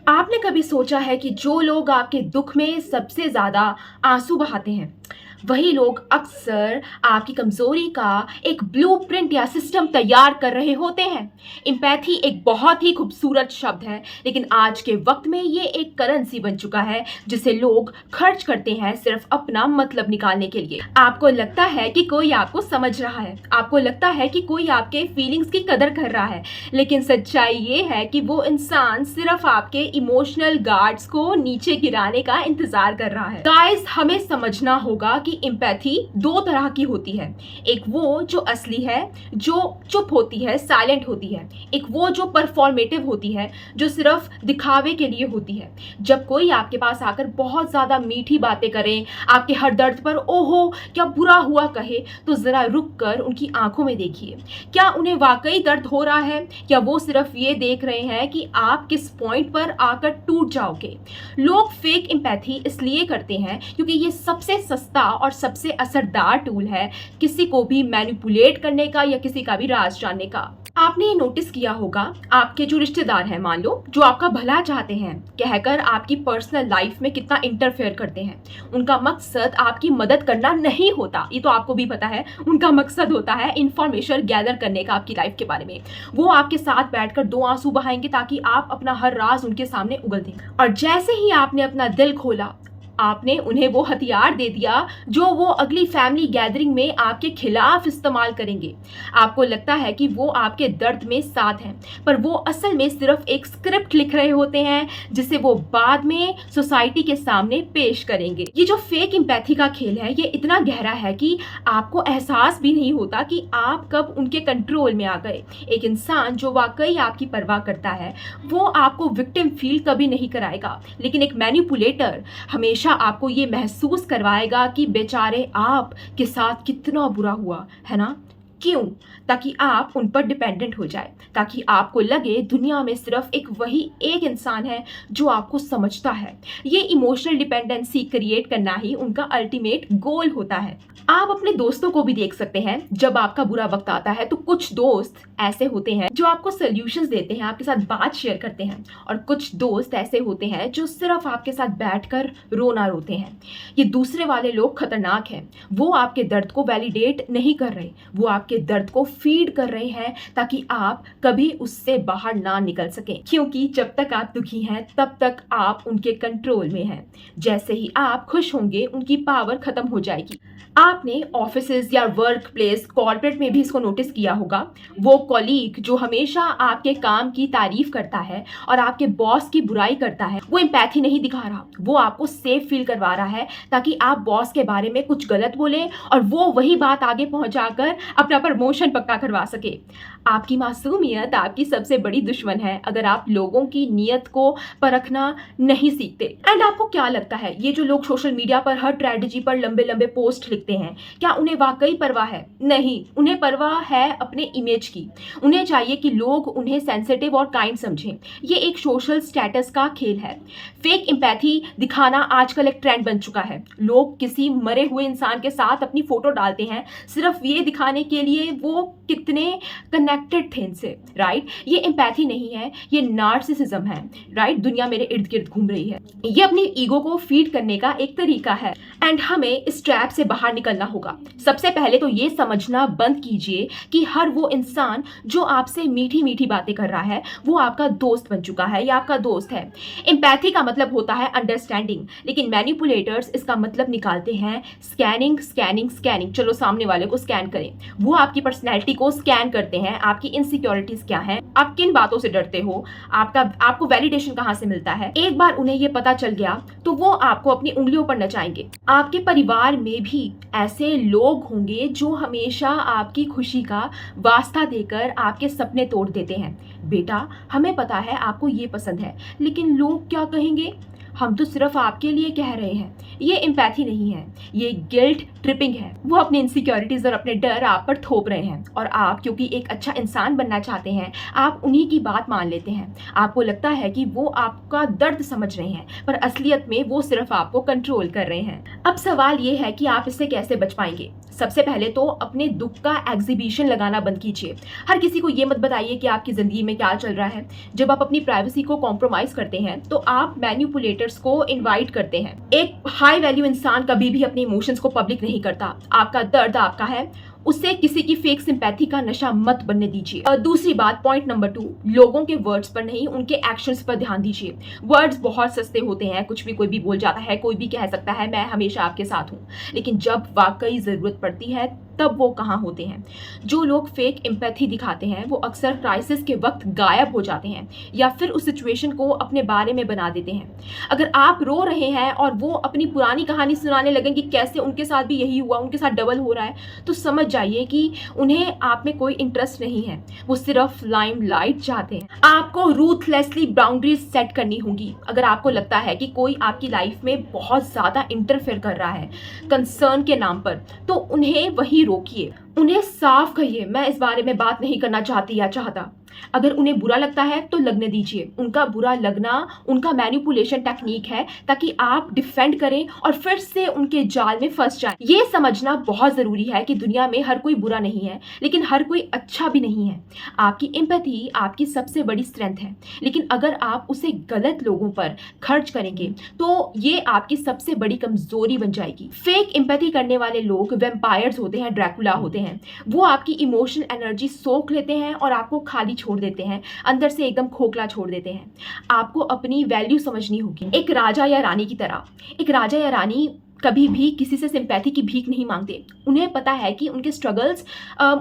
आपने कभी सोचा है कि जो लोग आपके दुख में सबसे ज़्यादा आंसू बहाते हैं, वही लोग अक्सर आपकी कमज़ोरी का एक ब्लूप्रिंट या सिस्टम तैयार कर रहे होते हैं। एम्पैथी एक बहुत ही खूबसूरत शब्द है, लेकिन आज के वक्त में ये एक करेंसी बन चुका है जिसे लोग खर्च करते हैं सिर्फ अपना मतलब निकालने के लिए। आपको लगता है कि कोई आपको समझ रहा है, आपको लगता है कि कोई आपके फीलिंग्स की कदर कर रहा है, लेकिन सच्चाई ये है कि वो इंसान सिर्फ आपके इमोशनल गार्ड्स को नीचे गिराने का इंतजार कर रहा है। गाइस, हमें समझना होगा कि एम्पैथी दो तरह की होती है। एक वो जो असली है, जो चुप होती है, साइलेंट होती है। एक वो जो परफॉर्मेटिव होती है, जो सिर्फ दिखावे के लिए होती है। जब कोई आपके पास आकर बहुत ज्यादा मीठी बातें करे, आपके हर दर्द पर ओहो क्या बुरा हुआ कहे, तो जरा रुक कर उनकी आंखों में देखिए। क्या उन्हें वाकई दर्द हो रहा है, या वो सिर्फ ये देख रहे हैं कि आप किस पॉइंट पर आकर टूट जाओगे। लोग फेक एम्पैथी इसलिए करते हैं क्योंकि ये सबसे सस्ता और सबसे असरदार टूल है किसी को भी मैनिपुलेट करने का या किसी का भी राज जानने का। आपने ये नोटिस किया होगा, आपके जो रिश्तेदार हैं, मान लो, जो आपका भला चाहते हैं कहकर आपकी पर्सनल लाइफ में कितना इंटरफेयर करते हैं। उनका मकसद आपकी मदद करना नहीं होता, ये तो आपको भी पता है। उनका मकसद होता है इंफॉर्मेशन गैदर करने का आपकी लाइफ के बारे में। वो आपके साथ बैठकर दो आंसू बहाएंगे ताकि आप अपना हर राज उनके सामने उगल दें। और जैसे ही आपने अपना दिल खोला, आपने उन्हें वो हथियार दे दिया जो वो अगली फैमिली गैदरिंग में आपके खिलाफ इस्तेमाल करेंगे। आपको लगता है कि वो आपके दर्द में साथ हैं, पर वो असल में सिर्फ एक स्क्रिप्ट लिख रहे होते हैं जिसे वो बाद में सोसाइटी के सामने पेश करेंगे। ये जो फेक एम्पैथी का खेल है, ये इतना गहरा है कि आपको एहसास भी नहीं होता कि आप कब उनके कंट्रोल में आ गए। एक इंसान जो वाकई आपकी परवाह करता है, वो आपको विक्टिम फील कभी नहीं कराएगा, लेकिन एक मैनिपुलेटर हमेशा आपको ये महसूस करवाएगा कि बेचारे आप के साथ कितना बुरा हुआ है ना। क्यों? ताकि आप उन पर डिपेंडेंट हो जाए, ताकि आपको लगे दुनिया में सिर्फ एक वही एक इंसान है जो आपको समझता है। ये इमोशनल डिपेंडेंसी क्रिएट करना ही उनका अल्टीमेट गोल होता है। आप अपने दोस्तों को भी देख सकते हैं। जब आपका बुरा वक्त आता है तो कुछ दोस्त ऐसे होते हैं जो आपको सॉल्यूशंस देते हैं, आपके साथ बात शेयर करते हैं, और कुछ दोस्त ऐसे होते हैं जो सिर्फ आपके साथ बैठकर रोना रोते हैं। ये दूसरे वाले लोग खतरनाक हैं। वो आपके दर्द को वैलिडेट नहीं कर रहे, वो आपके दर्द को फीड कर रहे हैं ताकि आप कभी उससे बाहर ना निकल सकें। क्योंकि जब तक आप दुखी हैं तब तक आप उनके कंट्रोल में हैं। जैसे ही आप खुश होंगे उनकी पावर खत्म हो जाएगी। आपने ऑफिसेज या वर्क प्लेस, कॉर्पोरेट में भी इसको नोटिस किया होगा। वो कॉलीग जो हमेशा आपके काम की तारीफ करता है और आपके बॉस की बुराई करता है, वो एम्पैथी नहीं दिखा रहा, वो आपको सेफ फील करवा रहा है ताकि आप बॉस के बारे में कुछ गलत बोले और वो वही बात आगे पहुंचाकर अपना प्रमोशन पक्का करवा सके। आपकी मासूमियत आपकी सबसे बड़ी दुश्मन है अगर आप लोगों की नीयत को परखना नहीं सीखते। एंड आपको क्या लगता है, ये जो लोग सोशल मीडिया पर हर ट्रेजेडी पर लंबे लंबे पोस्ट लिखते हैं, क्या उन्हें वाकई परवाह है? नहीं, उन्हें परवाह है अपने इमेज की। उन्हें चाहिए कि लोग उन्हें सेंसिटिव और काइंड समझें। ये एक सोशल स्टेटस का खेल है। फेक एम्पैथी दिखाना आजकल एक ट्रेंड बन चुका है। लोग किसी मरे हुए इंसान के साथ अपनी फोटो डालते हैं सिर्फ ये दिखाने के लिए वो कितने कनेक्टेड थे इनसे, राइट? ये एम्पैथी नहीं है, ये नार्सिसिज्म है, राइट? दुनिया मेरे इर्द गिर्द घूम रही है। ये अपनी ईगो को फीड करने का एक तरीका है। एंड हमें इस ट्रैप से बाहर निकलना होगा। सबसे पहले तो ये समझना बंद कीजिए कि हर वो इंसान जो आपसे मीठी मीठी बातें कर रहा है वो आपका दोस्त बन चुका है या आपका दोस्त है। एम्पैथी का मतलब होता है अंडरस्टैंडिंग, लेकिन मैनिपुलेटर्स इसका मतलब निकालते हैं स्कैनिंग स्कैनिंग स्कैनिंग। चलो सामने वाले को स्कैन करें। वो आपकी पर्सनैलिटी को स्कैन करते हैं, आपकी इनसिक्योरिटीज क्या है, आप किन बातों से डरते हो, आपको वैलिडेशन कहां से मिलता है। एक बार उन्हें ये पता चल गया तो वो आपको अपनी उंगलियों पर नचाएंगे। आपके परिवार में भी ऐसे लोग होंगे जो हमेशा आपकी खुशी का वास्ता देकर आपके सपने तोड़ देते हैं। बेटा, हमें पता है आपको ये पसंद है, लेकिन लोग क्या कहेंगे? हम तो सिर्फ आपके लिए कह रहे हैं। ये एम्पैथी नहीं है, ये गिल्ट ट्रिपिंग है। वो अपनी इनसिक्योरिटीज और अपने डर आप पर थोप रहे हैं और आप क्योंकि एक अच्छा इंसान बनना चाहते हैं, आप उन्हीं की बात मान लेते हैं। आपको लगता है कि वो आपका दर्द समझ रहे हैं, पर असलियत में वो सिर्फ आपको कंट्रोल कर रहे हैं। अब सवाल ये है कि आप इससे कैसे बच पाएंगे। सबसे पहले तो अपने दुख का एग्जीबिशन लगाना बंद कीजिए। हर किसी को ये मत बताइए कि आपकी ज़िंदगी में क्या चल रहा है। जब आप अपनी प्राइवेसी को कॉम्प्रोमाइज़ करते हैं तो आप मैनिपुलेटर्स को इनवाइट करते हैं। एक हाई वैल्यू इंसान कभी भी अपने इमोशंस को पब्लिक नहीं करता। आपका दर्द आपका है, उससे किसी की फेक सिंपैथी का नशा मत बनने दीजिए। और दूसरी बात, पॉइंट नंबर 2, लोगों के वर्ड्स पर नहीं, उनके एक्शंस पर ध्यान दीजिए। वर्ड्स बहुत सस्ते होते हैं, कुछ भी कोई भी बोल जाता है, कोई भी कह सकता है मैं हमेशा आपके साथ हूँ, लेकिन जब वाकई ज़रूरत पड़ती है तब वो कहाँ होते हैं। जो लोग फेक एम्पैथी दिखाते हैं वो अक्सर क्राइसिस के वक्त गायब हो जाते हैं या फिर उस सिचुएशन को अपने बारे में बना देते हैं। अगर आप रो रहे हैं और वो अपनी पुरानी कहानी सुनाने लगें कि कैसे उनके साथ भी यही हुआ, उनके साथ डबल हो रहा है, तो समझ जाइए कि उन्हें आप में कोई इंटरेस्ट नहीं है। वो सिर्फ लाइमलाइट चाहते हैं। आपको रूथलेसली बाउंड्रीज सेट करनी होगी। अगर आपको लगता है कि कोई आपकी लाइफ में बहुत ज़्यादा इंटरफेयर कर रहा है कंसर्न के नाम पर, तो उन्हें वही रोकिए। उन्हें साफ कहिए मैं इस बारे में बात नहीं करना चाहती या चाहता। अगर उन्हें बुरा लगता है तो लगने दीजिए। उनका बुरा लगना उनका मैनिपुलेशन टेक्निक है ताकि आप डिफेंड करें और फिर से उनके जाल में फंस जाएं। ये समझना बहुत ज़रूरी है कि दुनिया में हर कोई बुरा नहीं है, लेकिन हर कोई अच्छा भी नहीं है। आपकी एम्पैथी आपकी सबसे बड़ी स्ट्रेंथ है, लेकिन अगर आप उसे गलत लोगों पर खर्च करेंगे तो ये आपकी सबसे बड़ी कमजोरी बन जाएगी। फेक एम्पैथी करने वाले लोग वैम्पायर्स होते हैं, ड्रैकुला होते हैं। वो आपकी इमोशनल एनर्जी सोख लेते हैं और आपको खाली छोड़ देते हैं, अंदर से एकदम खोखला छोड़ देते हैं। आपको अपनी वैल्यू समझनी होगी। एक राजा या रानी की तरह। एक राजा या रानी कभी भी किसी से सिंपैथी की भीख नहीं मांगते। उन्हें पता है कि उनके स्ट्रगल्स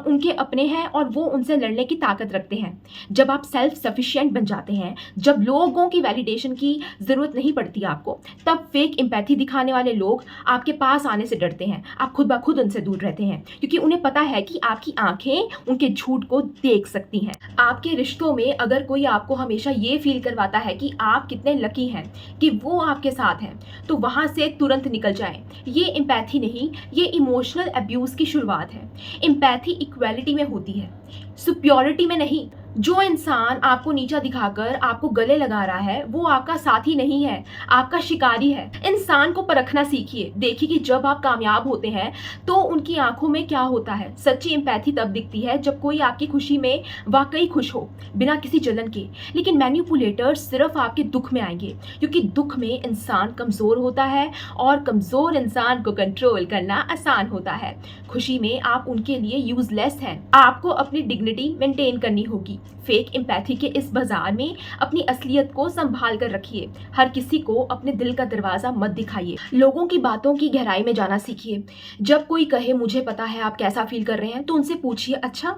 उनके अपने हैं और वो उनसे लड़ने की ताकत रखते हैं। जब आप सेल्फ सफिशिएंट बन जाते हैं, जब लोगों की वैलिडेशन की ज़रूरत नहीं पड़ती आपको, तब फेक एम्पैथी दिखाने वाले लोग आपके पास आने से डरते हैं। आप खुद ब खुद उनसे दूर रहते हैं क्योंकि उन्हें पता है कि आपकी आंखें उनके झूठ को देख सकती हैं। आपके रिश्तों में अगर कोई आपको हमेशा ये फील करवाता है कि आप कितने लकी हैं कि वो आपके साथ हैं, तो वहाँ से तुरंत निकल जाए। ये एम्पैथी नहीं, ये इमोशनल अब्यूज की शुरुआत है। एम्पैथी इक्वालिटी में होती है, सुपियोरिटी में नहीं। जो इंसान आपको नीचा दिखाकर आपको गले लगा रहा है वो आपका साथी नहीं है, आपका शिकारी है। इंसान को परखना सीखिए। देखिए कि जब आप कामयाब होते हैं तो उनकी आंखों में क्या होता है। सच्ची एम्पैथी तब दिखती है जब कोई आपकी खुशी में वाकई खुश हो, बिना किसी जलन के। लेकिन मैनिपुलेटर्स सिर्फ आपके दुख में आएंगे, क्योंकि दुख में इंसान कमज़ोर होता है और कमज़ोर इंसान को कंट्रोल करना आसान होता है। खुशी में आप उनके लिए यूजलेस हैं। आपको अपनी डिग्निटी मेंटेन करनी होगी। फेक एम्पैथी के इस बाजार में अपनी असलियत को संभाल कर रखिए। हर किसी को अपने दिल का दरवाजा मत दिखाइए। लोगों की बातों की गहराई में जाना सीखिए। जब कोई कहे मुझे पता है आप कैसा फील कर रहे हैं, तो उनसे पूछिए अच्छा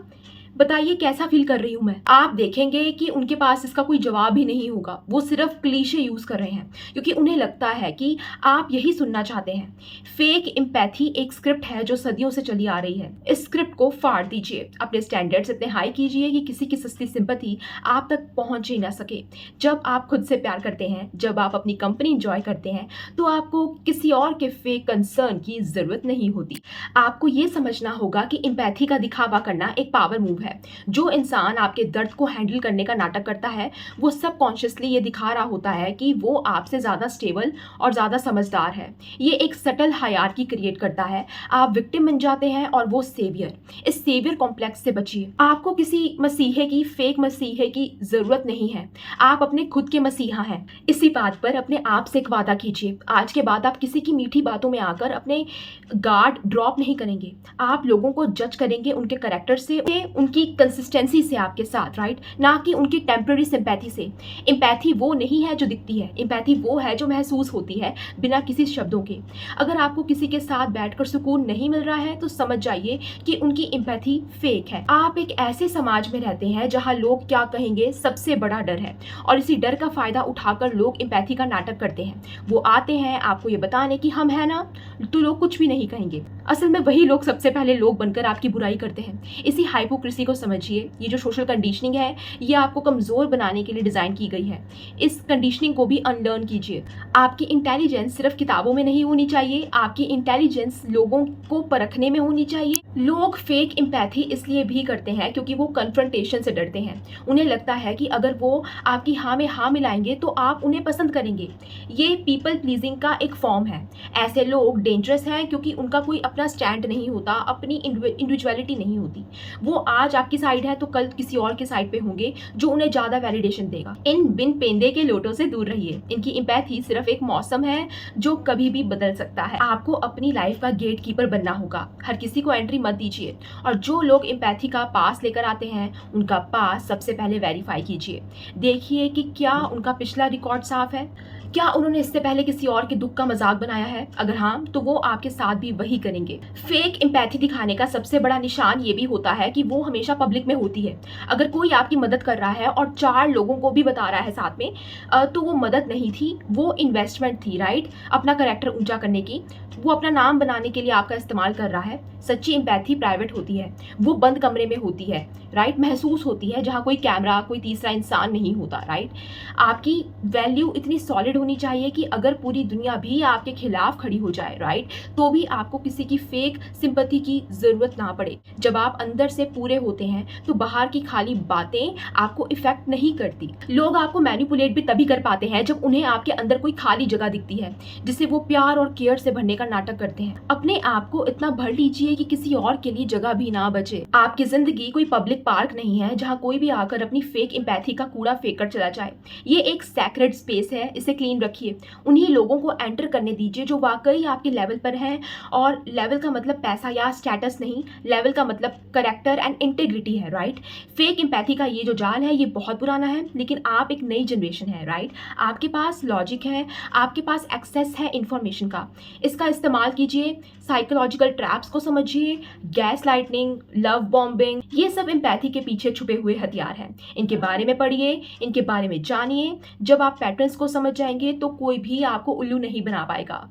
बताइए कैसा फील कर रही हूँ मैं। आप देखेंगे कि उनके पास इसका कोई जवाब ही नहीं होगा। वो सिर्फ क्लीशे यूज कर रहे हैं क्योंकि उन्हें लगता है कि आप यही सुनना चाहते हैं। फेक एम्पैथी एक स्क्रिप्ट है जो सदियों से चली आ रही है। इस स्क्रिप्ट को फाड़ दीजिए। अपने स्टैंडर्ड्स इतने हाई कीजिए कि किसी की सस्ती सिंपैथी आप तक पहुंच ही ना सके। जब आप खुद से प्यार करते हैं, जब आप अपनी कंपनी इंजॉय करते हैं, तो आपको किसी और के फेक कंसर्न की जरूरत नहीं होती। आपको ये समझना होगा कि एम्पैथी का दिखावा करना एक पावर मूव है। जो इंसान आपके दर्द को हैंडल करने का नाटक करता है, वो सबकॉन्शियसली ये दिखा रहा होता है कि वो आपसे ज़्यादा स्टेबल और ज़्यादा समझदार है। ये एक सटल हायरार्की क्रिएट करता है। आप विक्टिम बन जाते हैं और वो सेवियर। इस सेवियर कॉम्प्लेक्स से बचिए। आपको किसी मसीहे की, फेक मसीहे की ज़रूरत नहीं है। आप अपने खुद के मसीहा हैं। इसी बात पर अपने आप से एक वादा कीजिए। आज के बाद आप किसी की मीठी बातों में आकर अपने गार्ड ड्रॉप नहीं करेंगे। आप लोगों को जज करेंगे उनके कैरेक्टर से, उनकी कंसिस्टेंसी से आपके साथ, राइट, ना कि उनकी टेम्पररी सिंपैथी से। एम्पैथी वो नहीं है जो दिखती है। एम्पैथी वो है जो महसूस होती है बिना किसी शब्दों के। अगर आपको किसी के साथ बैठकर सुकून नहीं मिल रहा है तो समझ जाइए कि उनकी एम्पैथी फेक है। आप एक ऐसे समाज में रहते हैं जहां लोग क्या कहेंगे सबसे बड़ा डर है, और इसी डर का फायदा उठाकर लोग एम्पैथी का नाटक करते हैं। वो आते हैं आपको ये बताने कि हम है ना, तो लोग कुछ भी नहीं कहेंगे। असल में वही लोग सबसे पहले लोग बनकर आपकी बुराई करते हैं। इसी हाइपोक्रेसी को समझिए। ये जो सोशल कंडीशनिंग है, ये आपको कमज़ोर बनाने के लिए डिज़ाइन की गई है। इस कंडीशनिंग को भी अनलर्न कीजिए। आपकी इंटेलिजेंस सिर्फ किताबों में नहीं होनी चाहिए, आपकी इंटेलिजेंस लोगों को परखने में होनी चाहिए। लोग फेक एम्पैथी इसलिए भी करते हैं क्योंकि वो कन्फ्रंटेशन से डरते हैं। उन्हें लगता है कि अगर वो आपकी हाँ में हाँ मिलाएंगे तो आप उन्हें पसंद करेंगे। ये पीपल प्लीजिंग का एक फॉर्म है। ऐसे लोग डेंजरस हैं क्योंकि उनका कोई अपना स्टैंड नहीं होता, अपनी इंडिविजुअलिटी नहीं होती। वो आज आपकी साइड है तो कल किसी और के साइड पे होंगे जो उन्हें ज़्यादा वैलिडेशन देगा। इन बिन पेंदे के लोटों से दूर रहिए। इनकी एम्पैथी सिर्फ एक मौसम है जो कभी भी बदल सकता है। आपको अपनी लाइफ का गेट कीपर बनना होगा। हर किसी को एंट्री मत दीजिए, और जो लोग एम्पैथी का पास लेकर आते हैं उनका पास सबसे पहले वेरीफाई कीजिए। देखिए कि क्या उनका पिछला रिकॉर्ड साफ है, क्या उन्होंने इससे पहले किसी और के दुख का मजाक बनाया है। अगर हाँ, तो वो आपके साथ भी वही करेंगे। फेक एम्पैथी दिखाने का सबसे बड़ा निशान ये भी होता है कि वो हमेशा पब्लिक में होती है। अगर कोई आपकी मदद कर रहा है और 4 लोगों को भी बता रहा है साथ में, तो वो मदद नहीं थी, वो इन्वेस्टमेंट थी, राइट, अपना कैरेक्टर ऊंचा करने की। वो अपना नाम बनाने के लिए आपका इस्तेमाल कर रहा है। सच्ची एम्पैथी प्राइवेट होती है, वो बंद कमरे में होती है, राइट, महसूस होती है, जहाँ कोई कैमरा, कोई तीसरा इंसान नहीं होता, राइट। आपकी वैल्यू इतनी सॉलिड होनी चाहिए कि अगर पूरी दुनिया भी आपके खिलाफ खड़ी हो जाए, राइट, तो भी आपको किसी की फेक सिंपैथी की जरूरत ना पड़े। जब आप अंदर से पूरे होते हैं तो बाहर की खाली बातें आपको इफेक्ट नहीं करती। लोग आपको मैनिपुलेट भी तभी कर पाते हैं जब उन्हें आपके अंदर कोई खाली जगह दिखती है जिसे वो प्यार और केयर से भरने का नाटक करते हैं। अपने आप को इतना भर लीजिए कि किसी और के लिए जगह भी ना बचे। आपकी जिंदगी कोई पब्लिक पार्क नहीं है जहां कोई भी आकर अपनी फेक एम्पैथी का कूड़ा फेंक कर चला जाए। ये एक सैक्रेड स्पेस है, इसे क्लीन रखिए। उन्हीं लोगों को एंटर करने दीजिए जो वाकई आपके लेवल पर हैं, और लेवल का मतलब पैसा या स्टेटस नहीं, लेवल का मतलब करेक्टर एंड इंटेग्रिटी है, राइट। फेक एम्पैथी का ये जो जाल है ये बहुत पुराना है, लेकिन आप एक नई जनरेशन है, राइट। आपके पास लॉजिक है, आपके पास एक्सेस है इंफॉर्मेशन का, इसका इस्तेमाल कीजिए। साइकोलॉजिकल ट्रैप्स को समझिए, गैस लाइटनिंग, लव बॉम्बिंग, ये सब एम्पैथी के पीछे छुपे हुए हथियार हैं। इनके बारे में पढ़िए, इनके बारे में जानिए। जब आप पैटर्न्स को समझ जाएंगे तो कोई भी आपको उल्लू नहीं बना पाएगा।